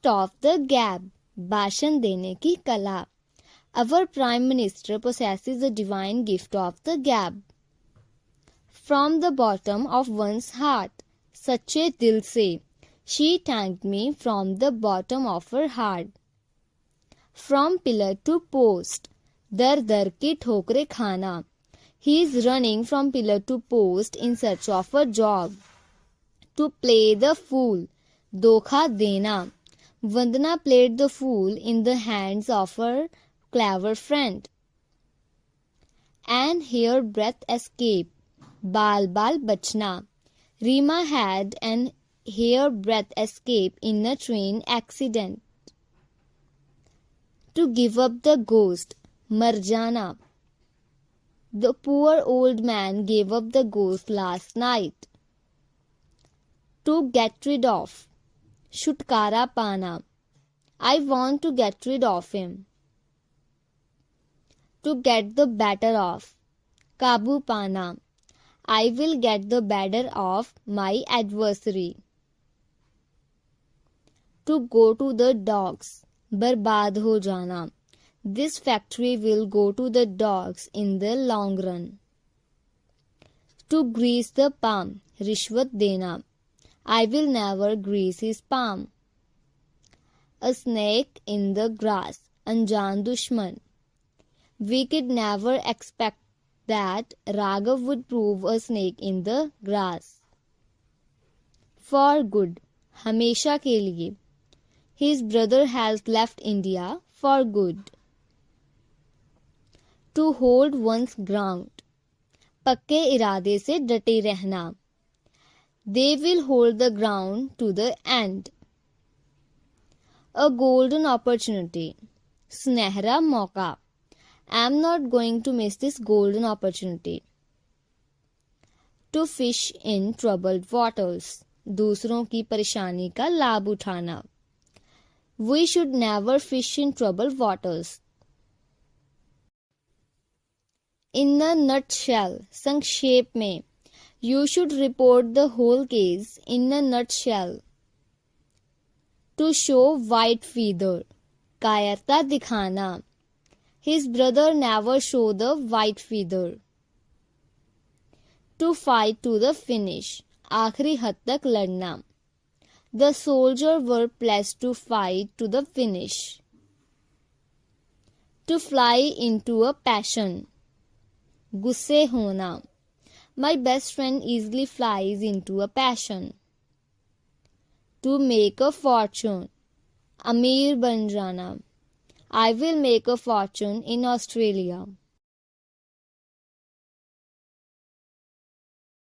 gift of the gab, भाषण देने की कला. Our Prime Minister possesses the divine gift of the gab. From the bottom of one's heart, सच्चे दिल से. She thanked me from the bottom of her heart. From pillar to post, दर दर की ठोकरें खाना. He is running from pillar to post in search of a job. To play the fool, धोखा देना. Vandana played the fool in the hands of her clever friend. An hairbreadth escape, बाल बाल बचना. Rima had an hairbreadth escape in a train accident. To give up the ghost, मर जाना. The poor old man gave up the ghost last night. To get rid of, छुटकारा पाना. I want to get rid of him. To get the better of, काबू पाना. I will get the better of my adversary. To go to the dogs, बर्बाद हो जाना. This factory will go to the dogs in the long run. To grease the palm, रिश्वत देना. I will never grease his palm. A snake in the grass, अनजान दुश्मन. We could never expect that Raghav would prove a snake in the grass. For good, हमेशा के लिए. His brother has left India for good. To hold one's ground, पक्के इरादे से डटे रहना. They will hold the ground to the end. A golden opportunity, सुनहरा मौका. I am not going to miss this golden opportunity. To fish in troubled waters, दूसरों की परेशानी का लाभ उठाना. We should never fish in troubled waters. In a nutshell, संक्षेप में. You should report the whole case in a nutshell. To show white feather, कायरता दिखाना. His brother never showed the white feather. To fight to the finish, आखिरी हद तक लड़ना. The soldiers were pledged to fight to the finish. To fly into a passion, गुस्से होना. My best friend easily flies into a passion. To make a fortune, अमीर बन जाना. I will make a fortune in Australia.